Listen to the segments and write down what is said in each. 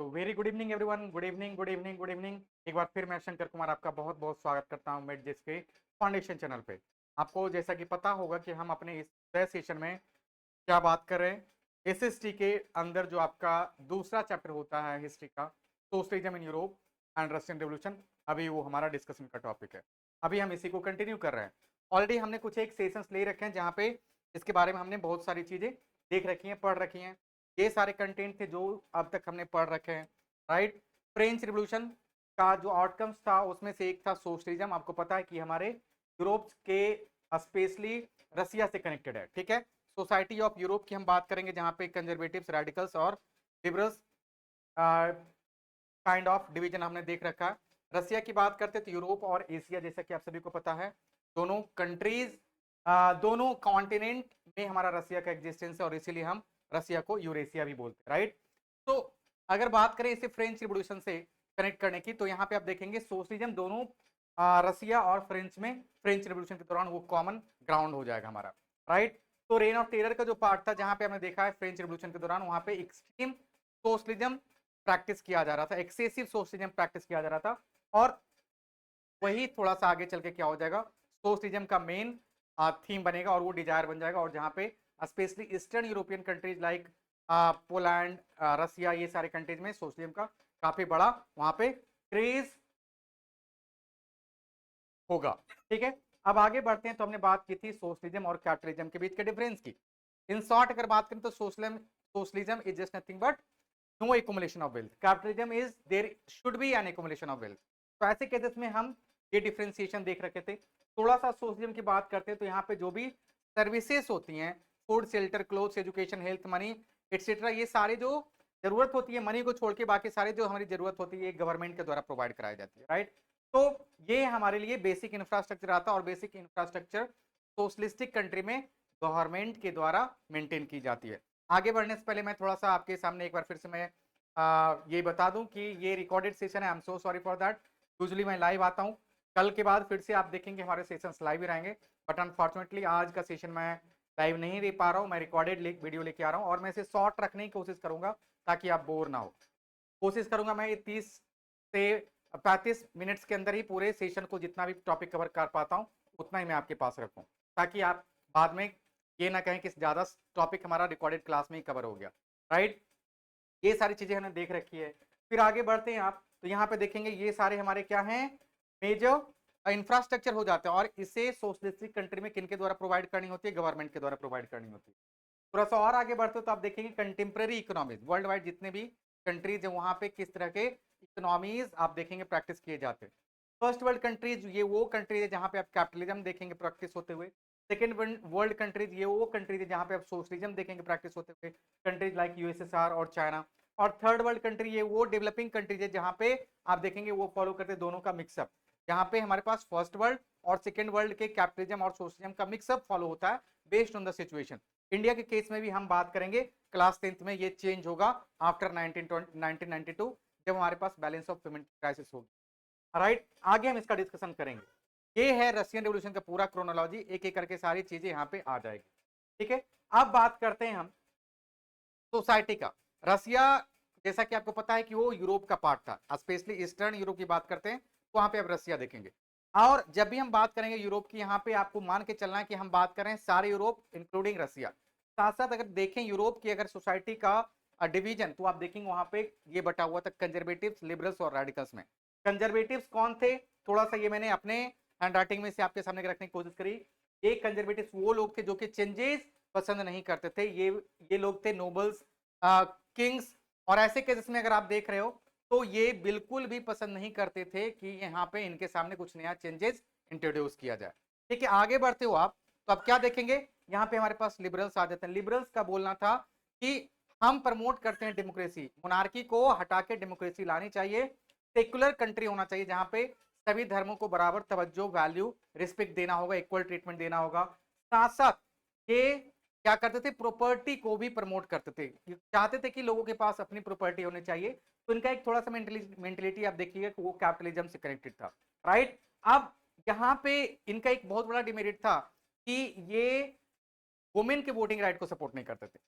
तो very good evening everyone, good evening good evening good evening. एक बार फिर मैं शंकर कुमार आपका बहुत बहुत स्वागत करता हूं मेड जिस के फाउंडेशन चैनल पे। आपको जैसा कि पता होगा कि हम अपने इस सेशन में क्या बात कर रहे हैं, एसएसटी के अंदर जो आपका दूसरा चैप्टर होता है हिस्ट्री का, socialism in Europe and Russian revolution, अभी वो हमारा डिस्कशन का टॉपिक है। अभी हम इसी को कंटिन्यू कर रहे हैं। ऑलरेडी हमने कुछ एक सेशंस ले रखे हैं जहाँ पे इसके बारे में हमने बहुत सारी चीजें देख रखी हैं, पढ़ रखी हैं। ये सारे कंटेंट थे जो अब तक हमने पढ़ रखे हैं, राइट। फ्रेंच रिवोल्यूशन का जो आउटकम्स था उसमें से एक था सोशलिज्म। आपको पता है कि हमारे यूरोप के स्पेशली रसिया से कनेक्टेड है, ठीक है। सोसाइटी ऑफ यूरोप की हम बात करेंगे जहां पे कंजर्वेटिव्स, रेडिकल्स और लिबरल्स काइंड ऑफ डिवीजन हमने देख रखा है। रसिया की बात करते तो यूरोप और एशिया, जैसा कि आप सभी को पता है, दोनों कंट्रीज, दोनों कॉन्टिनेंट में हमारा रसिया का एग्जिस्टेंस है और इसीलिए हम रसिया को यूरेशिया भी बोलते हैं, राइट। तो अगर बात करें इसे फ्रेंच रिवोल्यूशन से कनेक्ट करने की, तो यहाँ पे आप देखेंगे सोशलिज्म दोनों रसिया और फ्रेंच में फ्रेंच रिवोल्यूशन के दौरान वो कॉमन ग्राउंड हो जाएगा हमारा, राइट। तो रेन ऑफ टेरर का जो पार्ट था जहां पे हमने देखा है फ्रेंच रिवोल्यूशन के दौरान वहां पे एक्सट्रीम सोशलिज्म प्रैक्टिस किया जा रहा था, एक्सेसिव सोशलिज्म प्रैक्टिस किया जा रहा था। और वही थोड़ा सा आगे चल के क्या हो जाएगा, सोशलिज्म का मेन थीम बनेगा और वो डिजायर बन जाएगा। और जहां पे specially eastern European countries like Poland, Russia, ये सारे कंट्रीज में सोशलिज्म का काफी बड़ा वहां पे क्रेज होगा, ठीक है। अब आगे बढ़ते हैं। तो हमने बात की थी सोशलिज्म और कैपिटलिज्म के बीच के डिफरेंस की। इन शॉर्ट अगर बात करें तो socialism is just nothing but no accumulation of wealth, capitalism is there should be an accumulation of wealth. तो ऐसे केसेस में हम ये डिफरेंशिएशन देख रखे थे। थोड़ा सा सोशलिज्म की बात करते हैं तो यहाँ पे जो भी सर्विसेज होती हैं, food, shelter, clothes, education, health, money etcetera, ये सारे जो जरूरत होती है, मनी को छोड़ के बाकी सारे जो हमारी जरूरत होती है गवर्नमेंट के द्वारा प्रोवाइड कराई जाती है, राइट। तो ये हमारे लिए बेसिक इंफ्रास्ट्रक्चर आता है और बेसिक इंफ्रास्ट्रक्चर सोशलिस्टिक कंट्री में गवर्नमेंट के द्वारा मेंटेन की जाती है। आगे बढ़ने से पहले मैं थोड़ा सा आपके सामने एक बार फिर से मैं ये बता दूं कि ये रिकॉर्डेड सेशन है, I am so sorry for that. Usually मैं लाइव आता हूं, कल के बाद फिर से आप देखेंगे हमारे सेशंस लाइव ही रहेंगे, बट अनफॉर्चुनेटली आज का सेशन मैं लाइव नहीं दे पा रहा हूं। मैं रिकॉर्डेड वीडियो लेके आ रहा हूं और मैं इसे शॉर्ट रखने की कोशिश करूंगा ताकि आप बोर ना हो। कोशिश करूंगा मैं 30 से 35 मिनट्स के अंदर ही पूरे सेशन को जितना भी टॉपिक कवर कर पाता हूं उतना ही मैं आपके पास रखूं, ताकि आप बाद में ये ना कहें कि ज्यादा टॉपिक हमारा रिकॉर्डेड क्लास में ही कवर हो गया, राइट। ये सारी चीजें हमने देख रखी है। फिर आगे बढ़ते हैं आप, तो यहाँ पे देखेंगे ये सारे हमारे क्या हैं, मेजर इंफ्रास्ट्रक्चर हो जाते हैं। और इसे सोशलिस्टिक कंट्री में किन के द्वारा प्रोवाइड करनी होती है, गवर्नमेंट के द्वारा प्रोवाइड करनी होती है। थोड़ा सा और आगे बढ़ते हो तो आप देखेंगे कंटेम्प्रेरी इकोनॉमीज, वर्ल्ड वाइड जितने भी कंट्रीज है वहां पे किस तरह के इकोनॉमीज आप देखेंगे प्रैक्टिस किए जाते हैं। फर्स्ट वर्ल्ड कंट्रीज ये वो कंट्रीज है जहां पे आप कैपिटलिज्म देखेंगे प्रैक्टिस होते हुए। सेकेंड वर्ल्ड कंट्रीज ये वो कंट्रीज है जहां पे आप सोशलिज्म देखेंगे प्रैक्टिस होते हुए, कंट्रीज लाइक यूएसएसआर और चाइना। और थर्ड वर्ल्ड कंट्री ये वो डेवलपिंग कंट्रीज है जहां पे आप देखेंगे वो फॉलो करते दोनों का मिक्सअप, जहां पे हमारे पास फर्स्ट वर्ल्ड और सेकेंड वर्ल्ड के कैपिटलिज्म और सोशलिज्म का मिक्सअप फॉलो होता है based on the situation. India के केस में भी हम बात करेंगे क्लास 10th में, ये चेंज होगा आफ्टर 1992 जब हमारे पास बैलेंस ऑफ पेमेंट क्राइसिस होगी, राइट। आगे हम इसका डिस्कशन करेंगे। ये है रशियन रेवोल्यूशन का पूरा क्रोनोलॉजी, एक एक करके सारी चीजें यहाँ पे आ जाएगी, ठीक है। अब बात करते हैं हम सोसाइटी का। रसिया, जैसा कि आपको पता है कि वो यूरोप का पार्ट था, स्पेशली ईस्टर्न यूरोप की बात करते हैं तो वहां पे आप रसिया देखेंगे। और जब भी हम बात करेंगे यूरोप की, यहाँ पे आपको मान के चलना है कि हम बात करें सारे यूरोप इंक्लूडिंग रसिया। साथ साथ अगर देखें यूरोप की अगर सोसाइटी का डिवीजन, तो आप देखेंगे वहां पे ये बटा हुआ था कंजर्वेटिव्स, लिबरल्स और रेडिकल्स में। कंजर्वेटिव्स कौन थे, थोड़ा सा ये मैंने अपने हैंड राइटिंग में से आपके सामने रखने की कोशिश करी। ये कंजर्वेटिव्स वो लोग थे जो कि चेंजेस पसंद नहीं करते थे। ये लोग थे नोबल्स, किंग्स, और ऐसे केसेस में अगर आप देख रहे हो तो ये बिल्कुल भी पसंद नहीं करते थे कि यहाँ पे इनके सामने कुछ नया चेंजेस इंट्रोड्यूस किया जाए, ठीक है। आगे बढ़ते हो आप, तो आप क्या देखेंगे, यहाँ पे हमारे पास लिबरल्स आ जाते हैं। लिबरल्स का बोलना था कि हम प्रमोट करते हैं डेमोक्रेसी, मोनार्की को हटा के डेमोक्रेसी लानी चाहिए, सेक्युलर कंट्री होना चाहिए जहां पे सभी धर्मों को बराबर तवज्जो, वैल्यू, रिस्पेक्ट देना होगा, इक्वल ट्रीटमेंट देना होगा। साथ साथ ये क्या करते थे, प्रॉपर्टी को भी प्रमोट करते थे, चाहते थे कि लोगों के पास अपनी प्रॉपर्टी होनी चाहिए। तो इनका एक थोड़ा सा मेंटेलिटी आप देखिएगा कि वो कैपिटलिज्म से कनेक्टेड था, राइट। अब यहाँ पे इनका एक बहुत बड़ा डिमेरिट था कि ये वुमेन के वोटिंग राइट को सपोर्ट नहीं करते थे।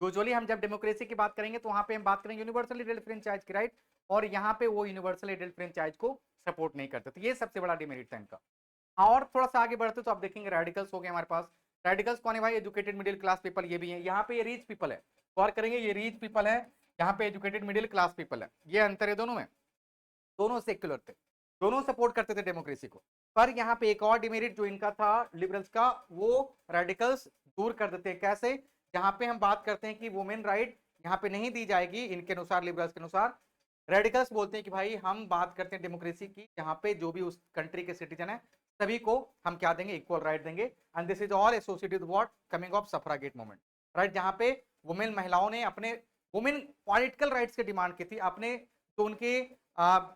यूजुअली हम जब डेमोक्रेसी की बात करेंगे तो वहां पे हम बात करेंगे यूनिवर्सल एडेड फ्रेंचाइज की, राइट, और यहाँ पे वो यूनिवर्सल एडेड फ्रेंचाइज को सपोर्ट नहीं करते, तो ये सबसे बड़ा डिमेरिट है इनका। और थोड़ा सा आगे बढ़ते तो आप देखेंगे रेडिकल्स हो गए हमारे पास। रेडिकल्स कौन है भाई? एजुकेटेड मिडिल क्लास पीपल, ये भी है। यहाँ पे ये रीच पीपल है, गौर करेंगे ये रीच पीपल है, यहाँ पे एजुकेटेड मिडिल क्लास पीपल है, ये अंतर है दोनों में। दोनों सेक्युलर थे, दोनों सपोर्ट करते थे डेमोक्रेसी को। पर यहाँ पे एक और डिमेरिट जो इनका था लिबरल्स का, वो रेडिकल्स दूर कर देते हैं। कैसे? जहां पे हम बात करते हैं कि वुमेन राइट यहाँ पे नहीं दी जाएगी इनके अनुसार, लिबरल्स के अनुसार, रेडिकल्स बोलते हैं कि भाई हम बात करते हैं डेमोक्रेसी की, जहां पे जो भी उस कंट्री के सिटीजन है सभी को हम क्या देंगे? इक्वल राइट देंगे। And this is all associated with what? Coming of suffragette movement, right, जहां पे वुमेन महिलाओं ने अपने वुमेन पॉलिटिकल राइट्स की डिमांड की थी, अपने जो उनके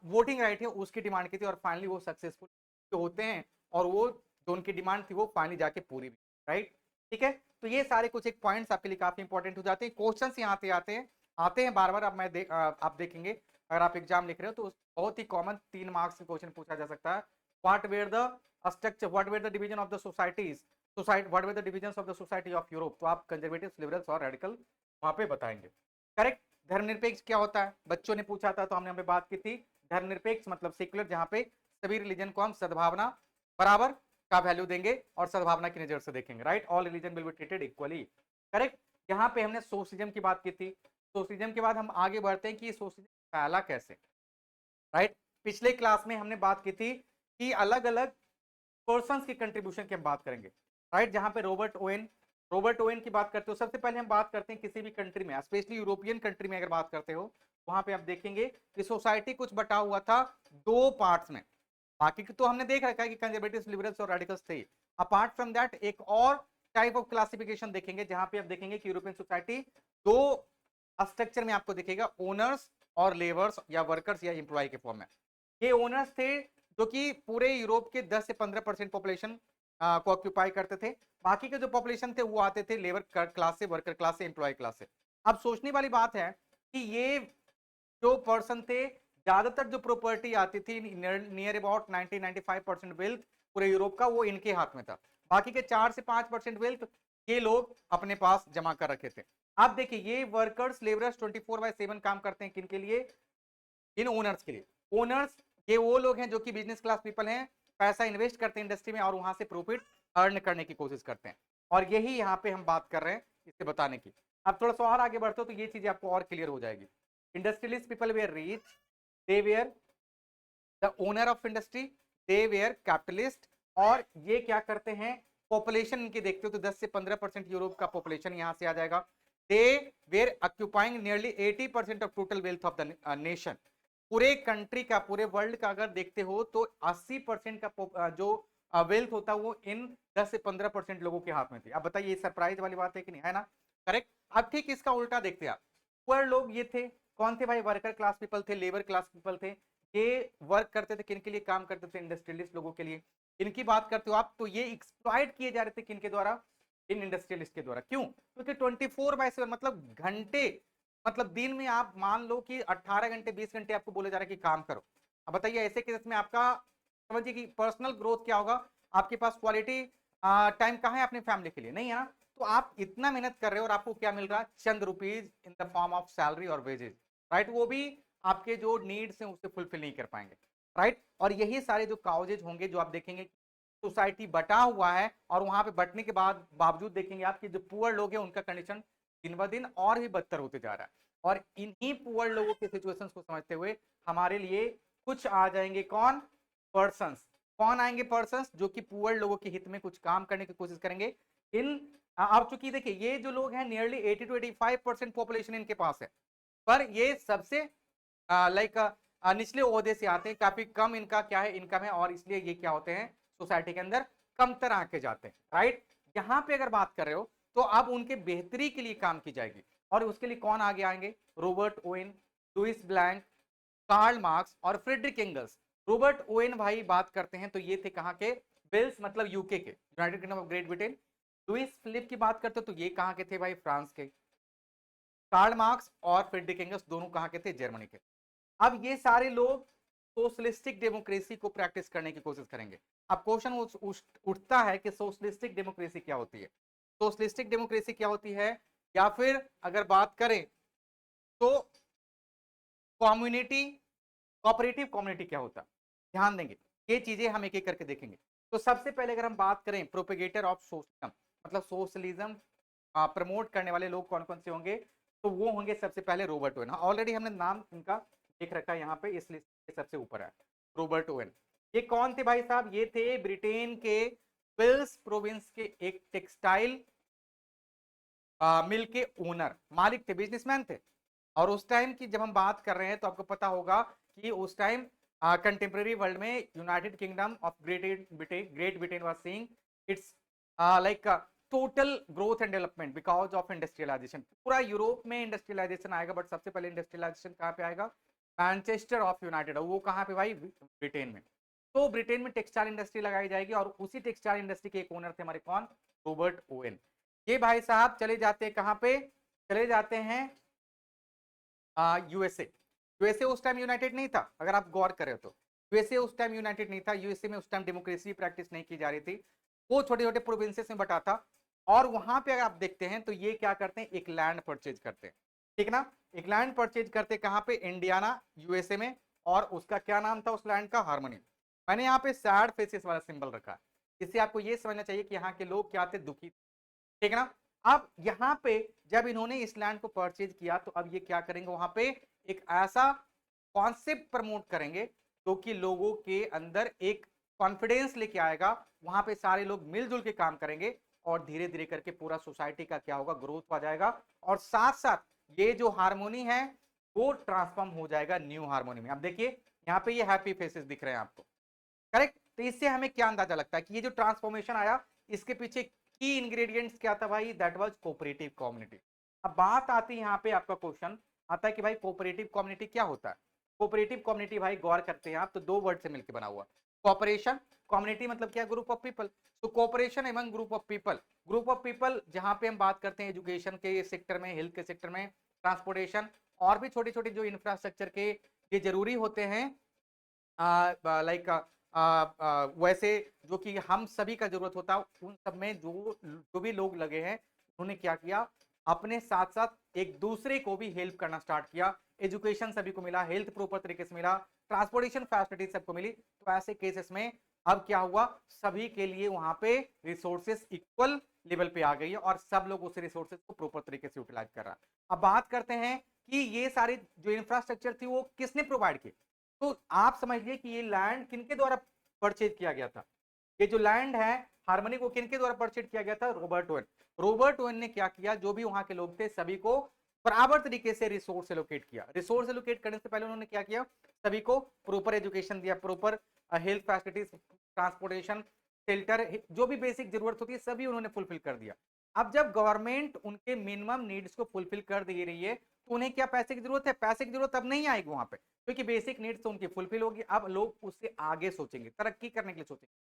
वोटिंग राइट है उसकी डिमांड की थी, और फाइनली वो सक्सेसफुल होते हैं, और वो जो उनकी डिमांड थी वो फाइनली जाके पूरी भी, राइट। ठीक है, तो ये सारे कुछ एक पॉइंट्स आपके लिए काफी इंपॉर्टेंट हो जाते हैं। क्वेश्चंस यहाँ पे आते हैं बार बार। अब आप देखेंगे अगर आप एग्जाम लिख रहे हो तो बहुत ही कॉमन 3 मार्क्स के क्वेश्चन पूछा जा सकता है। What were the structure, what were the division of the societies, what were the division of the society of Europe, तो आप कंजर्वेटिव, लिबरल्स और रेडिकल वहां पे बताएंगे। करेक्ट। धर्मनिरपेक्ष क्या होता है? बच्चों ने पूछा था तो हमने हमें बात की थी। धर्मनिरपेक्ष मतलब सेक्युलर, जहां पे सभी रिलीजन को हम सद्भावना बराबर का वैल्यू देंगे और सद्भावना की नजर से देखेंगे, right. All religion will be treated equally, correct. यहाँ पे हमने सोशलिज्म की बात की थी। सोशलिज्म के बाद हम आगे बढ़ते हैं कि सोशलिज्म फैला कैसे, राइट। पिछले क्लास में हमने बात की थी कि अलग अलग पर्संस की कंट्रीब्यूशन की हम बात करेंगे, राइट, जहां पे रॉबर्ट ओवेन की बात करते हो। सबसे पहले हम बात करते हैं किसी भी कंट्री में, स्पेशली यूरोपियन कंट्री में अगर बात करते हो, वहां पे आप देखेंगे कि सोसाइटी कुछ बटा हुआ था 2 पार्ट्स में। बाकी तो हमने देख रखा है कि कंजर्वेटिव्स, लिबरल्स और रेडिकल्स थे। अपार्ट फ्रॉम दैट एक और टाइप ऑफ क्लासिफिकेशन देखेंगे, जहां पे आप देखेंगे कि यूरोपियन सोसाइटी 2 स्ट्रक्चर में आपको दिखेगा, ओनर्स और लेबर्स या वर्कर्स या एम्प्लॉय के फॉर्म में। ये ओनर्स थे जो कि पूरे यूरोप के 10 से 15% पॉपुलेशन को ऑक्यूपाई करते थे। बाकी के जो पॉपुलेशन थे वो आते थे लेबर क्लास से, वर्कर क्लास से, एम्प्लॉय क्लास से। अब सोचने वाली बात है कि ये जो पर्सन थे, ज्यादातर जो प्रॉपर्टी आती थी नियर अबाउट 90-95% वेल्थ पूरे यूरोप का वो इनके हाथ में था। बाकी के 4 से 5% वेल्थ ये लोग अपने पास जमा कर रखे थे। अब देखिए ये वर्कर्स, लेबरर्स 24/7 काम करते हैं किनके लिए? इन ओनर्स के लिए। ओनर्स ये वो लोग हैं जो कि बिजनेस क्लास पीपल हैं, पैसा इन्वेस्ट करते हैं इंडस्ट्री में और वहां से प्रॉफिट अर्न करने की कोशिश करते हैं, और यही यहाँ पे हम बात कर रहे हैं इसे बताने की। अब थोड़ा सा और आगे बढ़ते हो तो ये चीजें आपको और क्लियर हो जाएगी। Industrialist people were rich, they were the owner of industry, they were capitalist, और ये क्या करते हैं? पॉपुलेशन इनकी देखते हो तो 10 से 15% यूरोप का पॉपुलेशन यहाँ से आ जाएगा। They were occupying nearly 80% of total wealth of the nation. पूरे कंट्री का, पूरे वर्ल्ड का अगर देखते हो तो 80% का जो वेल्थ होता है वो इन 10 से 15% लोगों के हाथ में थी। अब बताइए सरप्राइज वाली बात है कि नहीं, है ना? करेक्ट। अब ठीक इसका उल्टा देखते हैं आप। पुअर लोग ये थे, कौन थे भाई? वर्कर क्लास पीपल थे, लेबर क्लास पीपल थे। ये वर्क करते थे किन के लिए? काम करते थे इंडस्ट्रियलिस्ट लोगों के लिए। इनकी बात करते हो आप तो ये एक्सप्लॉइट किए जा रहे थे किनके द्वारा? इन इंडस्ट्रियलिस्ट के द्वारा। क्यों? क्योंकि 24/7 मतलब घंटे, मतलब दिन में आप मान लो कि 18 घंटे 20 घंटे आपको बोले जा रहा है कि काम करो। अब बताइए ऐसे केस में आपका समझिए कि पर्सनल ग्रोथ क्या होगा? आपके पास क्वालिटी टाइम कहाँ है अपनी फैमिली के लिए? नहीं है ना। तो आप इतना मेहनत कर रहे हो और आपको क्या मिल रहा है? चंद rupees in the form of salary और वेजेस, राइट। वो भी आपके जो नीड्स हैं उसे फुलफिल नहीं कर पाएंगे, राइट। और यही सारे जो काउजेज होंगे जो आप देखेंगे सोसाइटी बटा हुआ है, और वहां पे बटने के बाद बावजूद देखेंगे आप कि जो पुअर लोग हैं उनका कंडीशन दिन ब दिन और भी बदतर होते जा रहा है। और इन्हीं पुअर लोगों के सिचुएशंस को समझते हुए हमारे लिए कुछ आ जाएंगे कौन? पर्संस। कौन आएंगे? पर्संस जो कि पुअर लोगों के हित में कुछ काम करने की कोशिश करेंगे। इन अब चूंकि देखिए ये जो लोग हैं नियरली 80-85% पॉपुलेशन इनके पास है, पर ये सबसे लाइक निचले ओहदे से आते हैं, काफी कम इनका क्या है? इनकम है, और इसलिए ये क्या होते हैं? सोसाइटी के अंदर कमतर आके जाते हैं, राइट। यहाँ पे अगर बात कर रहे हो तो अब उनके बेहतरी के लिए काम की जाएगी, और उसके लिए कौन आगे आएंगे? Robert Owen, Louis Blanc, Karl Marx और फ्रेडरिक एंगल्स। रॉबर्ट ओवेन भाई बात करते हैं तो ये थे कहाँ के? वेल्स मतलब यूके के, United Kingdom of Great Britain. Louis Philippe की बात करते हो तो ये कहाँ के थे भाई? फ्रांस के। कार्ल मार्क्स और फ्रेडरिक एंगल्स दोनों कहाँ के थे? जर्मनी के। अब ये सारे लोग सोशलिस्टिक डेमोक्रेसी को प्रैक्टिस करने की कोशिश करेंगे। अब क्वेश्चन उठता है कि सोशलिस्टिक डेमोक्रेसी क्या होती है? सोशलिस्टिक डेमोक्रेसी क्या होती है? या फिर अगर बात करें तो कम्युनिटी, कोऑपरेटिव कम्युनिटी क्या होता है, ध्यान देंगे, ये चीजें हम एक एक करके देखेंगे। तो सबसे पहले अगर हम बात करें प्रोपेगेटर ऑफ सोशलिज्म, मतलब सोशलिज्म प्रमोट करने वाले लोग कौन कौन से होंगे, तो वो होंगे सबसे पहले रॉबर्ट ओवेन। ऑलरेडी हमने नाम इनका देख रखा है यहाँ पे, इस लिस्ट के सबसे ऊपर है रॉबर्ट ओवेन। ये कौन थे भाई साहब, ये थे ब्रिटेन के वेल्स प्रोविंस के एक टेक्सटाइल मिल के ओनर, मालिक थे, बिजनेसमैन थे। और उस टाइम की जब हम बात कर रहे हैं तो आपको पता होगा कि उस टाइम कंटेम्प्रेरी वर्ल्ड में United Kingdom of Great Britain was seeing it's like total growth and development because of industrialization. पूरा यूरोप में इंडस्ट्रियलाइजेशन आएगा, बट सबसे पहले इंडस्ट्रियलाइजेशन कहाँ पे आएगा, मैनचेस्टर ऑफ यूनाइटेड, वो कहाँ पे भाई, ब्रिटेन में। तो ब्रिटेन में टेक्सटाइल इंडस्ट्री लगाई जाएगी और उसी टेक्सटाइल इंडस्ट्री के एक ओनर थे हमारे कौन, रॉबर्ट ओवेन। ये भाई साहब चले जाते हैं कहाँ पे, चले जाते हैं यूएसए। यूएसए उस टाइम यूनाइटेड नहीं था, अगर आप गौर करें तो यूएसए उस टाइम यूनाइटेड नहीं था। यूएसए में उस टाइम डेमोक्रेसी प्रैक्टिस नहीं की जा रही थी, वो छोटे छोटे प्रोविंसेस में बटा था। और वहां पे अगर आप देखते हैं तो ये क्या करते हैं, एक लैंड परचेज करते हैं, ठीक ना, एक लैंड परचेज करते कहाँ पे, इंडियाना यूएसए में। और उसका क्या नाम था उस लैंड का, हार्मनी। मैंने यहाँ पे सैड फेसेस वाला सिंबल रखा है, इससे आपको ये समझना चाहिए कि यहाँ के लोग क्या थे, दुखी, ठीक है ना। अब यहाँ पे जब इन्होंने इस लैंड को परचेज किया तो अब ये क्या करेंगे, वहां पे एक ऐसा कॉन्सेप्ट प्रमोट करेंगे जो कि लोगों के अंदर एक कॉन्फिडेंस लेके आएगा। वहां पे सारे लोग मिलजुल के काम करेंगे और धीरे धीरे करके पूरा सोसाइटी का क्या होगा, ग्रोथ आ जाएगा। और साथ साथ ये जो हार्मोनी है वो ट्रांसफॉर्म हो जाएगा न्यू हार्मोनी में। अब देखिए यहाँ पे ये हैप्पी फेसेस दिख रहे हैं आपको, करेक्ट। तो इससे हमें क्या अंदाजा लगता है कि ये जो ट्रांसफॉर्मेशन आया इसके पीछे की इंग्रेडिएंट्स क्या था भाई, दैट वाज कोऑपरेटिव कम्युनिटी। अब बात आती है यहाँ पे, आपका क्वेश्चन आता है कि भाई कोऑपरेटिव कम्युनिटी क्या होता है। कोऑपरेटिव कम्युनिटी भाई गौर करते हैं आप तो दो वर्ड से मिलकर बना हुआ, कोऑपरेशन, कम्युनिटी मतलब क्या, ग्रुप ऑफ पीपल। तो cooperation among group of people, group of people जहां पे हम बात करते हैं एजुकेशन के सेक्टर में, हेल्थ के सेक्टर में, ट्रांसपोर्टेशन और भी छोटे छोटे जो इंफ्रास्ट्रक्चर के ये जरूरी होते हैं, लाइक वैसे जो कि हम सभी का जरूरत होता है, उन सब में जो जो भी लोग लगे हैं उन्होंने क्या किया, अपने साथ साथ एक दूसरे को भी हेल्प करना स्टार्ट किया। एजुकेशन सभी को मिला, हेल्थ प्रॉपर तरीके से मिला, ट्रांसपोर्टेशन फैसिलिटी सबको मिली। तो ऐसे केसेस में अब क्या हुआ, सभी के लिए वहां पे रिसोर्सेस इक्वल लेवल पे आ गई है और सब लोग उस रिसोर्सेस को प्रॉपर तरीके से यूटिलाइज कर रहा है। अब बात करते हैं कि ये सारे जो इंफ्रास्ट्रक्चर थी वो किसने प्रोवाइड की। तो आप समझिए कि ये लैंड किनके द्वारा परचेज किया गया था, ये जो लैंड है हार्मनी को किनके द्वारा परचेज किया गया था, रॉबर्ट ओवेन। रॉबर्ट ओवेन ने क्या किया, जो भी वहां के लोग थे सभी को बराबर तरीके से रिसोर्स एलोकेट किया। रिसोर्स एलोकेट करने से पहले उन्होंने क्या किया, सभी को प्रॉपर एजुकेशन दिया, proper health facilities, transportation, shelter, जो भी बेसिक जरूरत होती है सभी उन्होंने फुलफिल कर दिया। अब जब गवर्नमेंट उनके मिनिमम नीड्स को फुलफिल कर दे रही है तो उन्हें क्या पैसे की जरूरत है, पैसे की जरूरत अब नहीं आएगी वहां पे, क्योंकि बेसिक नीड्स तो उनकी फुलफिल होगी। अब लोग उससे आगे सोचेंगे, तरक्की करने के लिए सोचेंगे,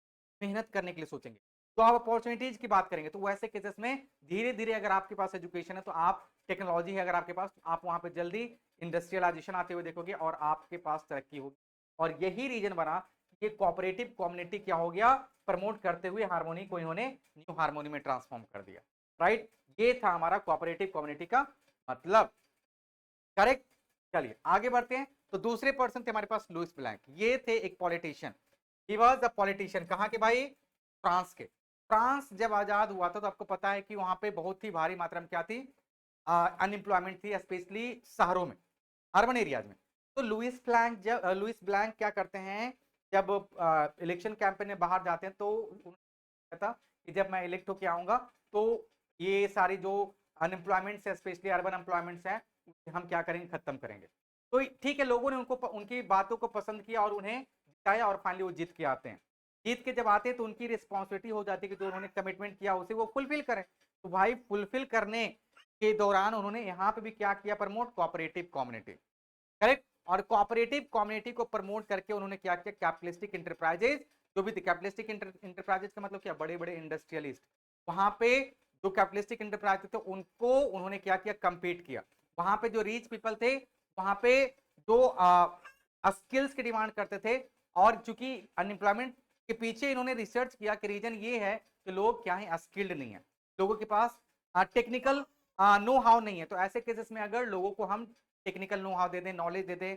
मेहनत करने के लिए सोचेंगे। तो आप अपॉर्चुनिटीज की बात करेंगे तो वैसे केसेस में धीरे धीरे अगर आपके पास एजुकेशन है तो आप, टेक्नोलॉजी है अगर आपके पास, आप वहां पे जल्दी इंडस्ट्रियलाइजेशन आते हुए देखोगे और आपके पास तरक्की होगी। और यही रीजन बना कि कोऑपरेटिव कम्युनिटी क्या हो गया, प्रमोट करते हुए हार्मोनी को इन्होंने न्यू हार्मोनी में ट्रांसफॉर्म कर दिया, राइट। ये था हमारा कोऑपरेटिव कम्युनिटी का मतलब, करेक्ट। चलिए आगे बढ़ते हैं। तो दूसरे पर्सन थे हमारे पास लुइस ब्लैंक, ये थे एक politician. He was a politician, कहाँ के भाई, फ्रांस के। फ्रांस जब आजाद हुआ था तो आपको पता है कि वहां पे बहुत ही भारी मात्रा में क्या थी, अनएम्प्लॉयमेंट थी, स्पेशली शहरों में, अर्बन एरियाज में। तो लुइस ब्लैंक क्या करते हैं, जब इलेक्शन कैंपेन में बाहर जाते हैं तो था कि जब मैं इलेक्ट होके आऊंगा तो ये सारी जो अनएम्प्लॉयमेंट है, स्पेशली अर्बन एम्प्लॉयमेंट्स हैं, हम क्या करेंगे, खत्म करेंगे। तो ठीक है, लोगों ने उनको उनकी बातों को पसंद किया और उन्हें जिताया और फाइनली वो जीत के आते हैं। जीत के जब आते हैं तो उनकी रिस्पॉन्सिबिलिटी हो जाती है कि जो उन्होंने कमिटमेंट किया उसे वो फुलफिल करें। तो भाई फुलफिल करने के दौरान उन्होंने यहाँ पे भी क्या किया, प्रमोट कोऑपरेटिव कम्युनिटी, करेक्ट। और कोऑपरेटिव कम्युनिटी को प्रमोट करके उन्होंने क्या किया, कैपिटलिस्टिक इंटरप्राइजेज, जो भी कैपिटलिस्टिक इंटरप्राइजेज का मतलब क्या, बड़े बड़े इंडस्ट्रियलिस्ट, वहां पे जो कैपिटलिस्टिक इंटरप्राइज थे उनको उन्होंने क्या किया, कंपीट किया। वहां पे जो रिच पीपल थे वहां पे जो स्किल्स की डिमांड करते थे, और चूंकि अनएम्प्लॉयमेंट के पीछे इन्होंने रिसर्च किया कि रीजन ये है कि लोग क्या है, स्किल्ड नहीं है, लोगों के पास टेक्निकल नो हाउ नहीं है, तो ऐसे केसेस में अगर लोगों को हम टेक्निकल नो हाउ दे दें, नॉलेज दे दें,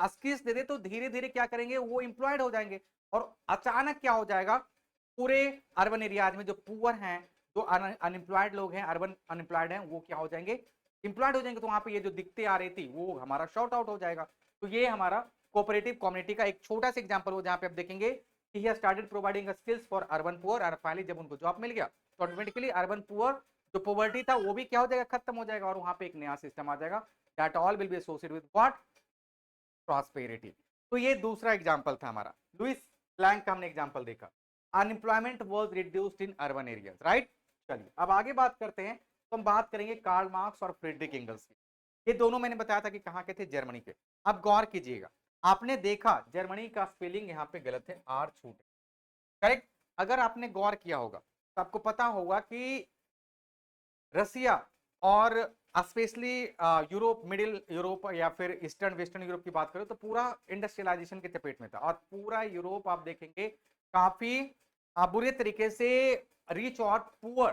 स्किल्स दे दें, तो धीरे धीरे क्या करेंगे, वो एम्प्लॉयड हो जाएंगे। और अचानक क्या हो जाएगा, पूरे अर्बन एरियाज में जो पुअर हैं, जो अनएम्प्लॉयड लोग हैं, अर्बन अनएम्प्लॉयड हैं, वो क्या हो जाएंगे, एम्प्लॉयड हो जाएंगे। तो वहां पे ये जो दिक्कतें आ रही थी वो हमारा शॉर्ट आउट हो जाएगा। तो ये हमारा कोऑपरेटिव कम्युनिटी का एक छोटा सा एग्जांपल हो, जहां पे आप देखेंगे कि he started providing skills for urban poor, और फाइनली जब उनको जॉब मिल गया तो ऑटोमेटिकली अर्बन पुअर जो पॉवर्टी था वो भी क्या हो जाएगा, खत्म हो जाएगा, और वहां पे एक नया सिस्टम आ जाएगा, that all will be associated with what, prosperity. तो ये दूसरा एग्जांपल था हमारा, लुइस ब्लैंक का हमने एग्जांपल देखा, unemployment was reduced in urban areas, right. चलिए अब आगे बात करते हैं, तो हम बात करेंगे कार्ल मार्क्स और फ्रीडरिक एंगल्स की। ये दोनों मैंने बताया था कि कहां के थे, जर्मनी के। अब गौर कीजिएगा, आपने देखा जर्मनी का स्पेलिंग यहाँ पे गलत है, आर छूट, करेक्ट। अगर आपने गौर किया होगा तो आपको पता होगा कि रसिया और स्पेशली यूरोप, मिडिल यूरोप या फिर ईस्टर्न वेस्टर्न यूरोप की बात करें तो पूरा इंडस्ट्रियलाइजेशन के चपेट में था, और पूरा यूरोप आप देखेंगे काफी बुरे तरीके से रिच और पुअर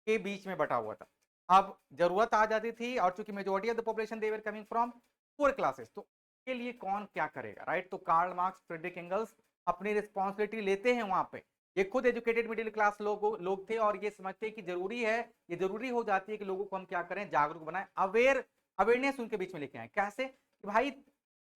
के बीच में बटा हुआ था। अब जरूरत आ जाती थी, और चूंकि majority of the population they were coming from poor classes, तो के लिए कौन क्या करेगा, राइट। तो कार्ल मार्क्स, फ्रेडरिक एंगल्स अपनी रिस्पॉन्सिबिलिटी लेते हैं वहां पे। ये खुद एजुकेटेड मिडिल क्लास लोग थे, और ये समझते हैं कि जरूरी है, ये जरूरी हो जाती है कि लोगों को हम क्या करें, जागरूक बनाएं, अवेयरनेस उनके बीच में लेके आए। कैसे कि भाई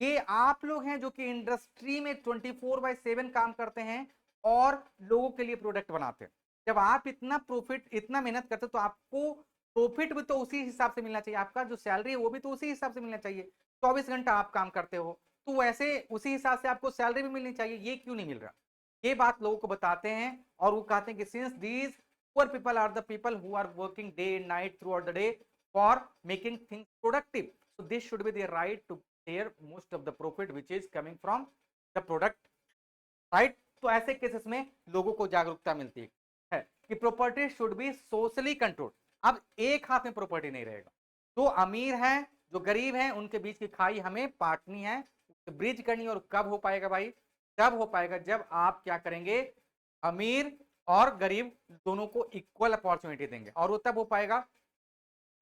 ये आप लोग हैं जो कि इंडस्ट्री में 24/7 काम करते हैं और लोगों के लिए प्रोडक्ट बनाते हैं। जब आप इतना प्रॉफिट, इतना मेहनत करते हो, तो आपको प्रॉफिट भी तो उसी हिसाब से मिलना चाहिए, आपका जो सैलरी है वो भी तो उसी हिसाब से मिलना चाहिए। 24 घंटा आप काम करते हो, तो वैसे उसी हिसाब से आपको सैलरी भी मिलनी चाहिए, ये क्यों नहीं मिल रहा। ये बात लोगों को बताते हैं, और वो कहते हैं कि since these poor people are the people who are working day and night through out the day for making things productive, so this should be their right to share most of the profit which is coming from the product, right. तो ऐसे cases में लोगों को जागरूकता मिलती है कि property should be socially controlled. अब एक हाथ में प्रॉपर्टी नहीं रहेगा, जो अमीर है, जो गरीब है, उनके बीच की खाई हमें पाटनी है, ब्रिज करनी। और कब हो पाएगा भाई, तब हो पाएगा जब आप क्या करेंगे, अमीर और गरीब दोनों को इक्वल अपॉर्चुनिटी देंगे। और वो तब हो पाएगा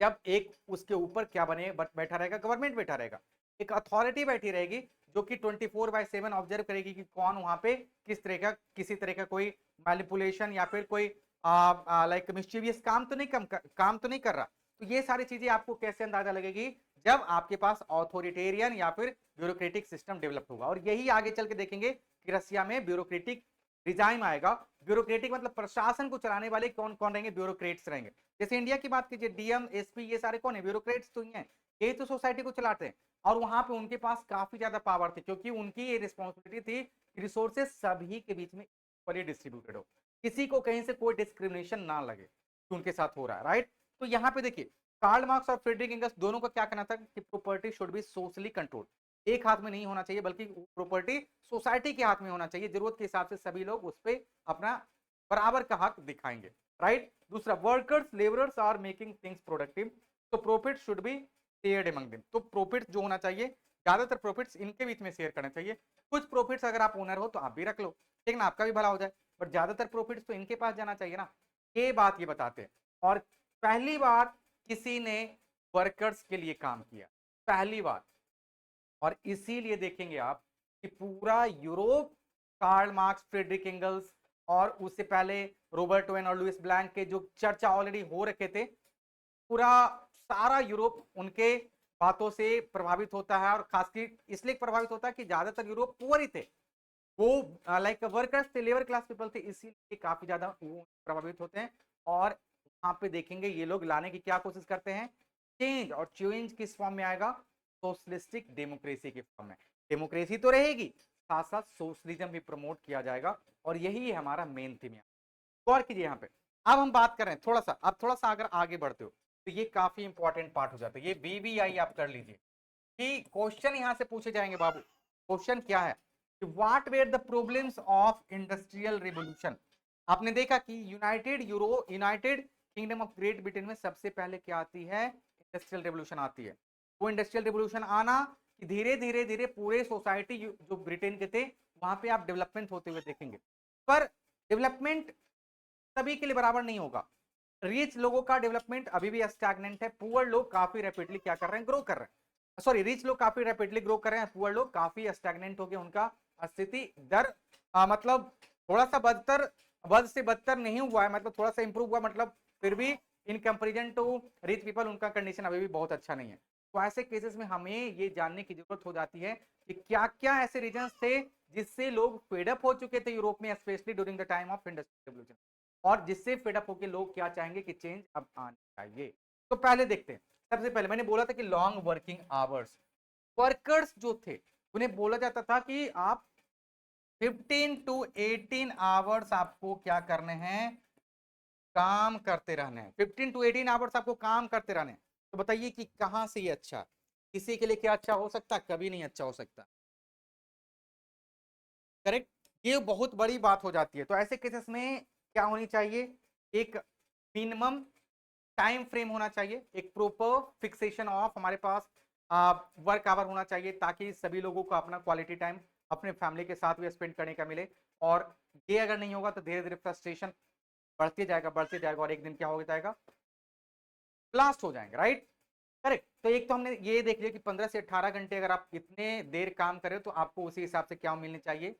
जब एक उसके ऊपर क्या बने, बैठा रहेगा, गवर्नमेंट बैठा रहेगा, एक अथॉरिटी बैठी रहेगी जो कि 24/7 ऑब्जर्व करेगी कि कौन वहां पे किस तरह का, किसी तरह का कोई मैनिपुलेशन या फिर कोई लाइक मिस्चीवियस काम तो नहीं कर रहा। तो ये सारी चीजें आपको कैसे अंदाजा लगेगी, जब आपके पास ऑथोरिटेरियन या फिर ब्यूरोक्रेटिक सिस्टम डेवलप होगा। और यही आगे चल के देखेंगे कि रसिया में ब्यूरोक्रेटिक रिजाइम आएगा। ब्यूरोक्रेटिक मतलब प्रशासन को चलाने वाले कौन कौन रहेंगे, ब्यूरोक्रेट्स रहेंगे। जैसे इंडिया की बात कीजिए, डीएम, एसपी, ये सारे कौन है, ब्यूरोक्रेट्स तो ही हैं, यही तो सोसाइटी को चलाते हैं। और वहां पे उनके पास काफी ज्यादा पावर थी, क्योंकि उनकी ये रिस्पॉन्सिबिलिटी थी कि रिसोर्सेज सभी के बीच में इक्वली डिस्ट्रीब्यूटेड हो, किसी को कहीं से कोई डिस्क्रिमिनेशन ना लगे कि उनके साथ हो रहा है, राइट। तो यहाँ पे देखिए कार्ल मार्क्स और फ्रेडरिक एंगल्स दोनों का क्या कहना था कि property should be socially control, एक हाथ में नहीं होना चाहिए, बल्कि प्रॉपर्टी सोसाइटी के हाथ में होना चाहिए। जरूरत के हिसाब से सभी लोग उस पर अपना बराबर का हक दिखाएंगे, राइट। दूसरा, workers labourers are making things productive, तो profit should be shared among them. तो प्रॉफिट जो होना चाहिए, ज्यादातर प्रॉफिट्स इनके बीच में शेयर करने चाहिए। कुछ प्रॉफिट्स अगर आप ओनर हो तो आप भी रख लो, ठीक ना, आपका भी भला हो जाए, बट ज्यादातर प्रॉफिट्स तो इनके पास जाना चाहिए ना। ये बात ये बताते हैं। और पहली बार किसी ने वर्कर्स के लिए काम किया, पहली बार। और इसीलिए देखेंगे आप कि पूरा Europe Karl Marx, Frederick Engels और उससे पहले रॉबर्ट ओवेन और लुइस ब्लैंक के जो चर्चा ऑलरेडी हो रखे थे, पूरा सारा यूरोप उनके बातों से प्रभावित होता है। और खासकर इसलिए प्रभावित होता है कि ज्यादातर यूरोप पुअर ही थे, वो लाइक वर्कर्स थे, लेबर क्लास पीपल थे, इसीलिए काफी ज्यादा वो प्रभावित होते हैं। और वहां पे देखेंगे ये लोग लाने की क्या कोशिश करते हैं, चेंज। और चेंज किस फॉर्म में आएगा, सोशलिस्टिक डेमोक्रेसी के फॉर्म में। डेमोक्रेसी तो रहेगी, साथ साथ सोशलिज्म भी प्रमोट किया जाएगा, और यही है हमारा मेन थीम। गौर कीजिए यहाँ पे, अब हम बात कर रहे हैं थोड़ा सा, अब थोड़ा सा अगर आगे बढ़ते हो तो ये काफी इंपॉर्टेंट पार्ट हो जाता है। ये बीबीआई आप कर लीजिए कि क्वेश्चन यहां से पूछे जाएंगे बाबू। क्वेश्चन क्या है, what were the problems of industrial revolution. आपने देखा कि United Kingdom of Great Britain में सबसे पहले क्या आती है, इंडस्ट्रियल रिवोल्यूशन आती है। वो इंडस्ट्रियल रिवोल्यूशन आना कि धीरे धीरे धीरे पूरे सोसाइटी जो ब्रिटेन के थे वहां पे आप डेवलपमेंट होते हुए देखेंगे। पर डेवलपमेंट सभी के लिए बराबर नहीं होगा। रिच लोगों का डेवलपमेंट अभी भी स्टैग्नेंट है, पुअर लोग काफी रैपिडली क्या कर रहे हैं, ग्रो कर रहे हैं। सॉरी, रिच लोग काफी रैपिडली ग्रो कर रहे हैं, पुअर लोग काफी स्टैग्नेंट हो गए, उनका स्थिति दर मतलब थोड़ा सा बद से बदतर नहीं हुआ है, मतलब थोड़ा सा इंप्रूव हुआ, मतलब फिर भी in comparison to rich people उनका कंडीशन अभी भी बहुत अच्छा नहीं है। तो ऐसे केसेस में हमें ये जानने की जरूरत हो जाती है कि क्या क्या ऐसे रीजंस थे जिससे लोग फेडअप हो चुके थे यूरोप में, specially during the time of industrial revolution, और जिससे फेडअप होकर लोग क्या चाहेंगे कि चेंज अब आना चाहिए। तो पहले देखते हैं, सबसे पहले मैंने बोला था कि लॉन्ग वर्किंग आवर्स, वर्कर्स जो थे उन्हें बोला जाता था कि आप 15 टू 18 आवर्स आपको क्या करने हैं, काम करते रहने हैं। 15 टू 18 आवर्स आपको काम करते रहने हैं। तो बताइए कि कहां से ये अच्छा, किसी के लिए क्या अच्छा हो सकता, कभी नहीं अच्छा हो सकता, करेक्ट। ये बहुत बड़ी बात हो जाती है। तो ऐसे केसेस में क्या होनी चाहिए, एक मिनिमम टाइम फ्रेम होना चाहिए, एक प्रॉपर फिक्सेशन ऑफ हमारे पास वर्क आवर होना चाहिए, ताकि सभी लोगों को अपना क्वालिटी टाइम अपने फैमिली के साथ भी स्पेंड करने का मिले। और ये अगर नहीं होगा तो धीरे धीरे फ्रस्ट्रेशन बढ़ते जाएगा और एक दिन क्या हो जाएगा, ब्लास्ट हो जाएंगे, राइट, करेक्ट। तो एक तो हमने ये देख लिया कि 15 से 18 घंटे अगर आप इतने देर काम करें तो आपको उसी हिसाब से क्या मिलने चाहिए,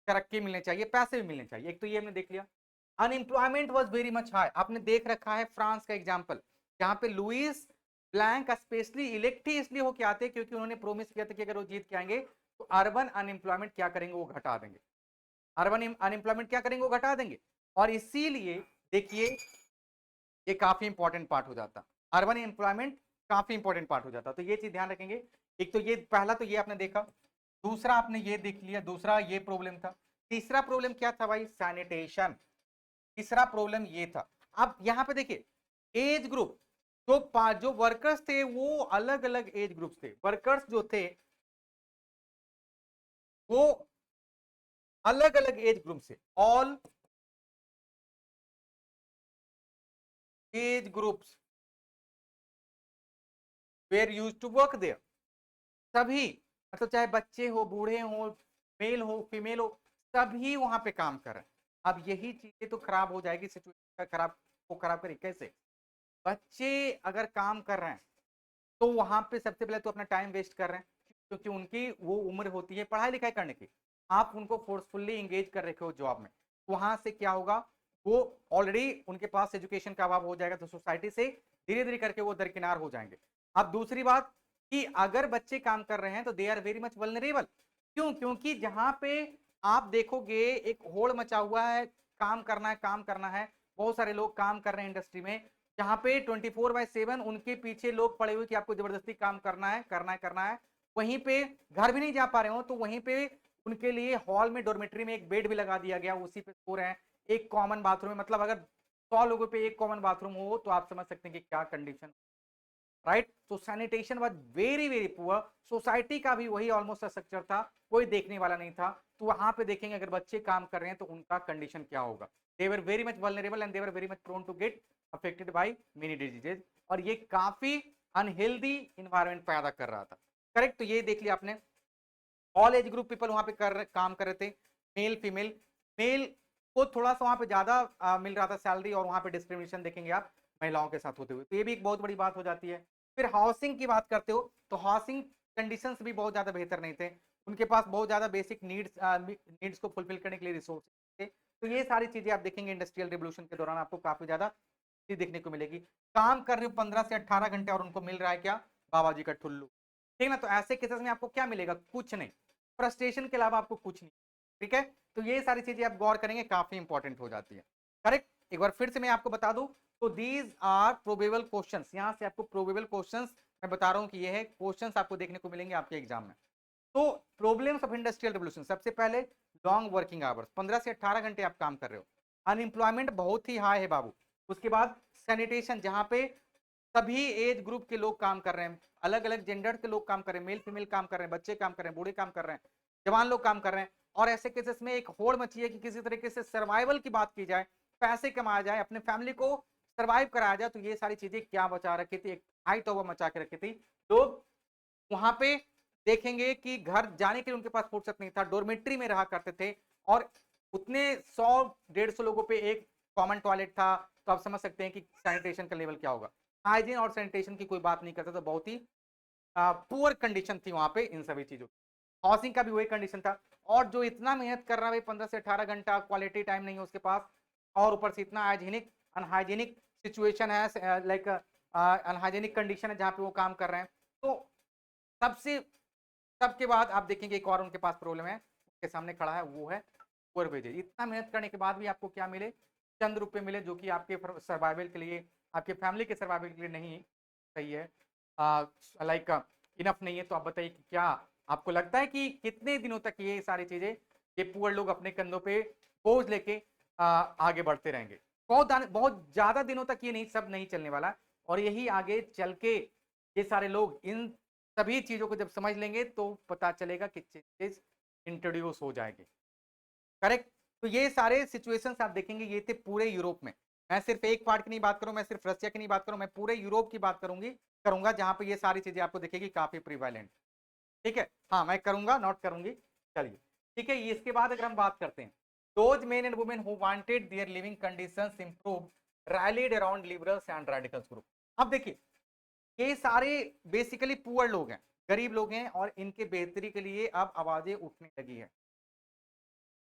तरक्की मिलने चाहिए, पैसे भी मिलने चाहिए। एक तो ये हमने देख लिया। Unemployment was very much high, आपने देख रखा है फ्रांस का एग्जांपल, जहां पे लुइस ब्लैंक स्पेशली इलेक्ट ही इसलिए होके आते क्योंकि उन्होंने प्रोमिस किया था कि अगर वो जीत के आएंगे तो अर्बन अनएम्प्लॉयमेंट क्या करेंगे, वो घटा देंगे, अर्बन अनएम्प्लॉयमेंट क्या करेंगे, वो घटा देंगे। और इसीलिए देखिए ये काफी इंपॉर्टेंट पार्ट हो जाता, अर्बन एम्प्लॉयमेंट काफी इंपॉर्टेंट पार्ट हो जाता। तो ये चीज ध्यान रखेंगे। एक तो ये पहला तो ये आपने देखा, दूसरा आपने ये देख लिया, दूसरा ये प्रॉब्लम था। तीसरा प्रॉब्लम क्या था भाई, सैनिटेशन। तीसरा प्रॉब्लम ये था। अब यहां पे देखिए एज ग्रुप, जो वर्कर्स थे वो अलग अलग एज ग्रुप थे, वर्कर्स जो थे वो अलग अलग एज ग्रुप से, all age groups were use to work there, सभी, मतलब चाहे बच्चे हो, बूढ़े हो, मेल हो, फीमेल हो, सभी वहां पे काम कर रहे हैं। अब यही चीजें तो खराब हो जाएगी, सिचुएशन खराब करी कैसे, बच्चे अगर काम कर रहे हैं तो वहां पे सबसे पहले तो अपना टाइम वेस्ट कर रहे हैं, क्योंकि उनकी वो उम्र होती है पढ़ाई लिखाई करने की, आप उनको फोर्सफुल्ली इंगेज कर रखे हो जॉब में, वहां से क्या होगा, वो ऑलरेडी उनके पास एजुकेशन का अभाव हो जाएगा, तो सोसाइटी से धीरे धीरे करके वो दरकिनार हो जाएंगे। अब दूसरी बात कि अगर बच्चे काम कर रहे हैं तो they are very much vulnerable, क्यों, क्योंकि जहां पे आप देखोगे एक होड़ मचा हुआ है, काम करना है, काम करना है, बहुत सारे लोग काम कर रहे हैं इंडस्ट्री में, जहां पे 24/7 उनके पीछे लोग पड़े हुए कि आपको जबरदस्ती काम करना है, करना है, करना है। वहीं पे घर भी नहीं जा पा रहे हो तो वहीं पे उनके लिए हॉल में डॉर्मेट्री में एक बेड भी लगा दिया गया, उसी पे सो रहे हैं, एक कॉमन बाथरूम है, मतलब अगर 100 लोगों पे एक कॉमन बाथरूम हो तो आप समझ सकते हैं कि क्या कंडीशन, राइट। तो sanitation was very very poor, society का भी वही ऑलमोस्ट स्ट्रक्चर था, कोई देखने वाला नहीं था। तो वहां पे देखेंगे अगर बच्चे काम कर रहे हैं तो उनका कंडीशन क्या होगा, they were very much vulnerable and they were very much prone to get affected by many diseases, और ये काफी अनहेल्दी इन्वायरमेंट पैदा कर रहा था, करेक्ट। तो ये देख लिया आपने, ऑल एज ग्रुप पीपल वहां पे काम कर रहे थे, मेल फीमेल, मेल को थोड़ा सा वहां पे ज्यादा मिल रहा था सैलरी, और वहां पे डिस्क्रिमिनेशन देखेंगे आप महिलाओं के साथ होते हुए, तो ये भी एक बहुत बड़ी बात हो जाती है। फिर हाउसिंग की बात करते हो तो हाउसिंग कंडीशंस भी बहुत ज्यादा बेहतर नहीं थे, उनके पास बहुत ज्यादा बेसिक नीड्स को फुलफिल करने के लिए रिसोर्स थे। तो ये सारी चीजें आप देखेंगे इंडस्ट्रियल रिवोल्यूशन के दौरान आपको काफी ज्यादा चीज देखने को मिलेगी। काम कर रहे हो 15 से 18 घंटे और उनको मिल रहा है क्या, बाबा जी का ठुल्लू, ठीक ना। तो ऐसे केसेस में आपको क्या मिलेगा, कुछ नहीं, फ्रस्ट्रेशन के अलावा आपको कुछ नहीं, ठीक है। तो ये सारी चीजें आप गौर करेंगे, काफी इंपॉर्टेंट हो जाती है, करेक्ट। एक बार फिर से मैं आपको बता दूं, तो दीज आर प्रोबेबल क्वेश्चंस, यहां से आपको प्रोबेबल क्वेश्चंस मैं बता रहा हूं कि ये है क्वेश्चंस आपको देखने को मिलेंगे आपके एग्जाम में। तो प्रॉब्लम्स ऑफ इंडस्ट्रियल रिवोल्यूशन, सबसे पहले लॉन्ग वर्किंग आवर्स, 15 से 18 घंटे आप काम कर रहे हो, अनएम्प्लॉयमेंट बहुत ही हाई है बाबू। उसके बाद सैनिटेशन, जहां पे सभी एज ग्रुप के लोग काम कर रहे हैं, अलग अलग जेंडर के लोग काम कर रहे हैं, मेल फीमेल काम कर रहे हैं, बच्चे काम कर रहे हैं, बूढ़े काम कर रहे हैं, जवान लोग काम कर रहे हैं। और ऐसे केसेस में एक होड़ मची है कि किसी तरीके से सर्वाइवल की बात की जाए, पैसे कमाया जाए, अपने फैमिली को सर्वाइव कराया जाए। तो ये सारी चीजें क्या बचा रखी थी, एक हाई तौबा मचा के रखी थी। लोग वहां पे देखेंगे कि घर जाने के लिए उनके पास फुर्सत नहीं था, डोरमेट्री में रहा करते थे, और उतने 100-150 लोगों पे एक कॉमन टॉयलेट था। तो तो आप समझ सकते हैं कि सैनिटेशन का लेवल क्या होगा। हाइजीन और सैनिटेशन की कोई बात नहीं करता, तो बहुत ही पुअर कंडीशन थी वहां पे इन सभी चीजों। हाउसिंग का भी वही कंडीशन था, और जो इतना मेहनत कर रहा है 15 से 18 घंटा, क्वालिटी टाइम नहीं है उसके पास, और ऊपर से इतना हाइजीनिक अनहाइजीनिक सिचुएशन है, लाइक अनहाइजीनिक कंडीशन है जहाँ पे वो काम कर रहे हैं। तो सबसे सबके बाद आप देखेंगे एक और उनके पास प्रॉब्लम है, उनके सामने खड़ा है, वो है पुअर वेजेज। इतना मेहनत करने के बाद भी आपको क्या मिले? चंद रुपए मिले, जो कि आपके सर्वाइवल के लिए, आपके फैमिली के सर्वाइवल के लिए नहीं सही है, लाइक इनफ नहीं है। तो आप बताइए कि क्या आपको लगता है कि कितने दिनों तक ये सारी चीजें, ये पुअर लोग अपने कंधों पे बोझ लेके आगे बढ़ते रहेंगे? बहुत ज्यादा दिनों तक ये नहीं, सब नहीं चलने वाला। और यही आगे चल के ये सारे लोग इन सभी चीजों को जब समझ लेंगे तो पता चलेगा कि चेंजेस इंट्रोड्यूस हो जाएंगे। करेक्ट। तो ये सारे सिचुएशंस आप देखेंगे, ये थे पूरे यूरोप में। मैं सिर्फ एक पार्ट की नहीं बात करूं, मैं सिर्फ रशिया की नहीं बात करूं, मैं पूरे यूरोप की बात करूंगा जहां पे ये सारी चीजें आपको दिखेगी काफी प्रिवाइलेंट। ठीक है, हाँ मैं करूंगा, नोट करूंगी। चलिए ठीक है, इसके बाद अगर हम बात करते हैं, those men and women who wanted their living conditions improved rallied around liberals and radicals group। अब देखिए, ये सारे बेसिकली पुअर लोग हैं, गरीब लोग हैं, और इनके बेहतरी के लिए अब आवाजें उठने लगी है।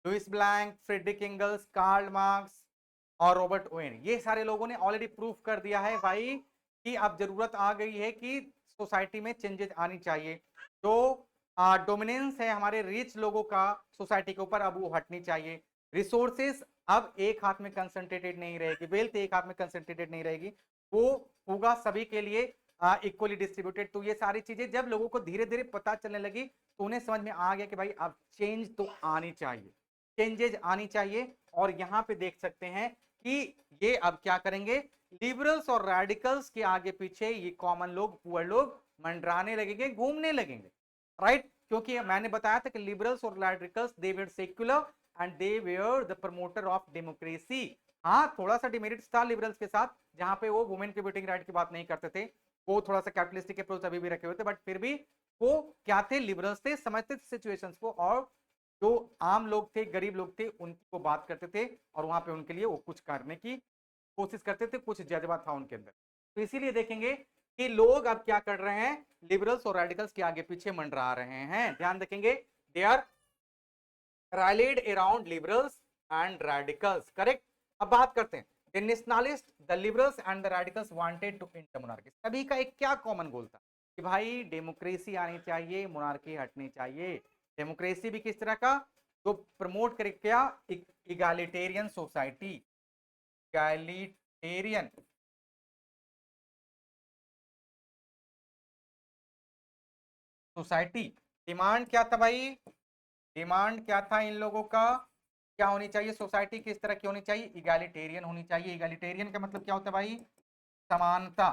Louis Blanc, Frederick Engels, Karl Marx और रॉबर्ट ओवेन, ये सारे लोगों ने ऑलरेडी प्रूफ कर दिया है भाई कि अब जरूरत आ गई है कि सोसाइटी में चेंजेस आनी चाहिए। जो डोमिनेंस है हमारे रिच लोगों का सोसाइटी के ऊपर, अब वो हटनी चाहिए। रिसोर्सेस अब एक हाथ में कंसंट्रेटेड नहीं रहेगी, वेल्थ एक हाथ में कंसंट्रेटेड नहीं रहेगी, वो होगा सभी के लिए इक्वली डिस्ट्रीब्यूटेड। तो ये सारी चीजें जब लोगों को धीरे धीरे पता चलने लगी, तो उन्हें समझ में आ गया कि भाई अब चेंज तो आनी चाहिए, चेंजेज आनी चाहिए। और यहां पे देख सकते हैं कि ये अब क्या करेंगे, लिबरल्स और रेडिकल्स के आगे पीछे ये कॉमन लोग, पुअर लोग मंडराने लगेंगे, घूमने लगेंगे। राइट, क्योंकि मैंने बताया था कि लिबरल्स और radicals they were secular and they were the promoter of democracy. हाँ, थोड़ा सा डिमेरिट्स था लिबरल्स के साथ, जहां पे वो वुमेन के वोटिंग राइट की बात नहीं करते थे, वो थोड़ा सा कैपिटलिस्टिक अप्रोच अभी भी रखे हुए थे, बट फिर भी वो क्या थे, लिबरल्स थे, समझते थे सिचुएशंस को, और जो आम लोग थे, गरीब लोग थे, उनकी वो बात करते थे, और वहां पे उनके लिए वो कुछ करने की कोशिश करते थे, कुछ जज्बा था उनके अंदर। तो इसीलिए देखेंगे कि लोग अब क्या कर रहे हैं, लिबरल्स और रेडिकल्स के आगे पीछे मंडरा रहे हैं। ध्यान रखेंगे, they are rallied around liberals and radicals। Correct. अब बात करते हैं, the nationalists, the liberals and the radicals wanted to end the monarchy। सभी का एक क्या कॉमन गोल था कि भाई डेमोक्रेसी आनी चाहिए, मोनार्की हटनी चाहिए। डेमोक्रेसी भी किस तरह का, जो प्रमोट करे क्या, egalitarian society, egalitarian society. Demand क्या था भाई, डिमांड क्या था इन लोगों का, क्या होनी चाहिए सोसाइटी, किस तरह की होनी चाहिए, इगैलिटेरियन होनी चाहिए। इगैलिटेरियन का मतलब क्या होता है भाई, समानता।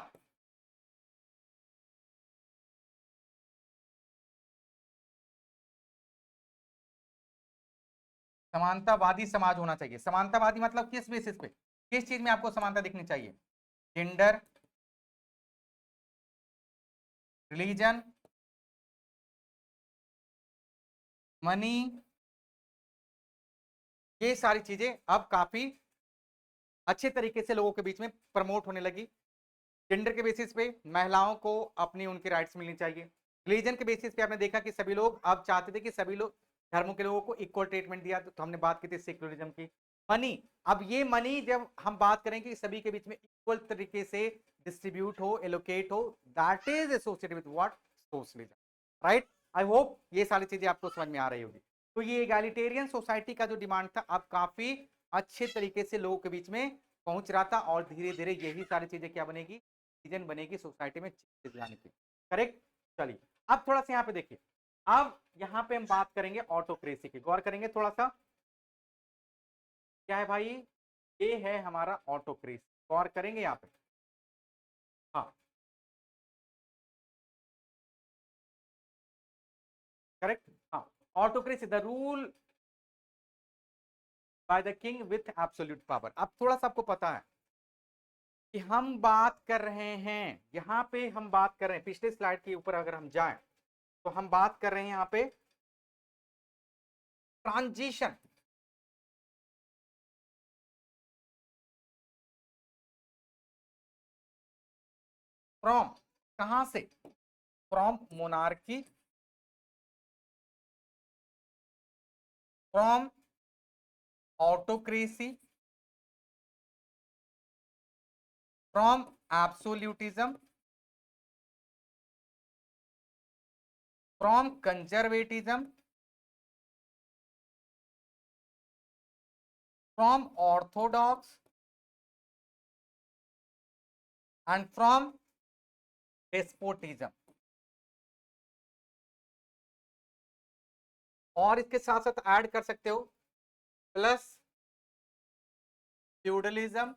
समानतावादी समाज होना चाहिए। समानतावादी मतलब किस बेसिस पे, किस चीज में आपको समानता दिखनी चाहिए, जेंडर, रिलीजन, मनी, ये सारी चीजें अब काफी अच्छे तरीके से लोगों के बीच में प्रमोट होने लगी। जेंडर के बेसिस पे महिलाओं को अपनी उनकी राइट्स मिलनी चाहिए। रिलीजन के बेसिस पे आपने देखा कि सभी लोग अब चाहते थे कि सभी लोग धर्मों के लोगों को इक्वल ट्रीटमेंट दिया, तो हमने बात की थी सेक्युलरिज्म की। मनी, अब ये मनी जब हम बात करेंगे सभी के बीच में इक्वल तरीके से डिस्ट्रीब्यूट हो, एलोकेट हो, that is associated with what, socialism. Right, I hope ये सारी चीजें आपको समझ में आ रही होगी। तो ये एगालिटेरियन सोसाइटी का जो डिमांड था, अब काफी अच्छे तरीके से लोगों के बीच में पहुंच रहा था, और धीरे धीरे यही सारी चीजें क्या बनेगी, रीजन बनेगी सोसाइटी में चेंजेस लाने की। करेक्ट। चलिए अब थोड़ा सा यहाँ पे देखिए, अब यहाँ पे हम बात करेंगे ऑटोक्रेसी की, गौर करेंगे थोड़ा सा। क्या है भाई, ये है हमारा ऑटोक्रेसी, गौर करेंगे यहाँ पे। हाँ, करेक्ट। हाँ, autocracy the rule by the king with absolute power. अब थोड़ा सा आपको पता है कि हम बात कर रहे हैं, यहाँ पे हम बात कर रहे हैं, पिछले स्लाइड के ऊपर अगर हम जाएं, तो हम बात कर रहे हैं यहाँ पे ट्रांजिशन, फ्रॉम, कहां से, from monarchy, from autocracy, from absolutism, from conservatism, from orthodox and from despotism. और इसके साथ साथ ऐड कर सकते हो plus feudalism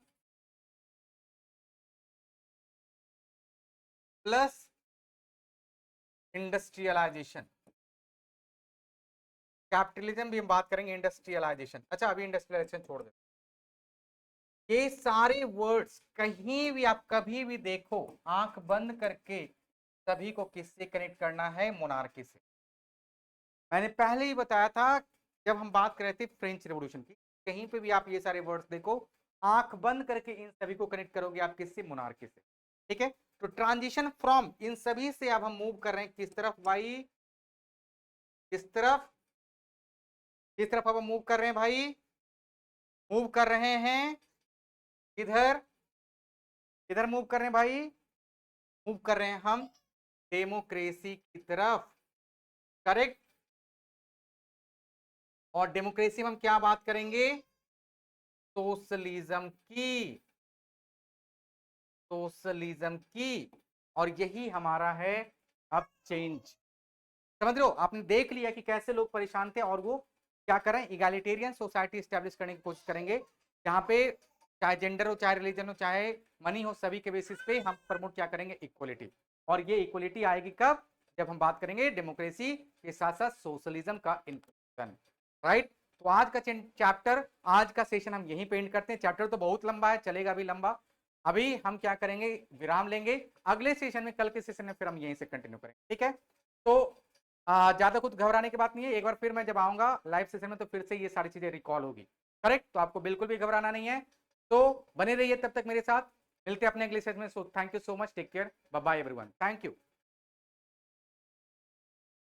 plus industrialization. Capitalism भी हम बात करेंगे, इंडस्ट्रियलाइजेशन। अच्छा अभी इंडस्ट्रियलाइजेशन छोड़ दे। ये सारे वर्ड्स कहीं भी आप कभी भी देखो, आंख बंद करके सभी को किससे कनेक्ट करना है, मोनार्की से। मैंने पहले ही बताया था जब हम बात कर रहे थे फ्रेंच रेवोल्यूशन की, कहीं पे भी आप ये सारे वर्ड्स देखो, आंख बंद करके इन सभी को कनेक्ट करोगे आप किससे, मोनार्की से। ठीक है, तो ट्रांजिशन फ्रॉम इन सभी से अब हम मूव कर रहे हैं किस तरफ भाई, किस तरफ, किस तरफ अब हम मूव कर रहे हैं भाई, मूव कर रहे हैं किधर, किधर मूव कर रहे हैं भाई, मूव कर रहे हैं हम डेमोक्रेसी की तरफ। करेक्ट, और डेमोक्रेसी में हम क्या बात करेंगे, सोशलिज्म की, सोशलिज्म की। और यही हमारा है अब चेंज। समझ लो, आपने देख लिया कि कैसे लोग परेशान थे और वो क्या कर रहे हैं, इगैलिटेरियन सोसाइटी स्टैब्लिश करने की कोशिश करेंगे, जहां पे चाहे जेंडर हो, चाहे रिलीजन हो, चाहे मनी हो, सभी के बेसिस पे हम प्रमोट क्या करेंगे, इक्वलिटी। और ये इक्वलिटी आएगी कब, जब हम बात करेंगे डेमोक्रेसी के साथ साथ सोशलिज्म का इंक्लूजन। राइट, तो आज का चैप्टर, आज का सेशन हम यहीं पे एंड करते हैं। चैप्टर तो बहुत लंबा है, चलेगा भी लंबा। अभी हम क्या करेंगे, विराम लेंगे, अगले सेशन में, कल के सेशन में फिर हम यहीं से कंटिन्यू करेंगे। ठीक है, तो ज्यादा कुछ घबराने की बात नहीं है। एक बार फिर मैं जब आऊंगा लाइव सेशन में तो फिर से ये सारी चीजें रिकॉल होगी। करेक्ट, तो आपको बिल्कुल भी घबराना नहीं है, तो बने रहिए तब तक मेरे साथ। मिलते हैं अपने अगले सेशन में। So thank you so much, take care, bye bye everyone, thank you.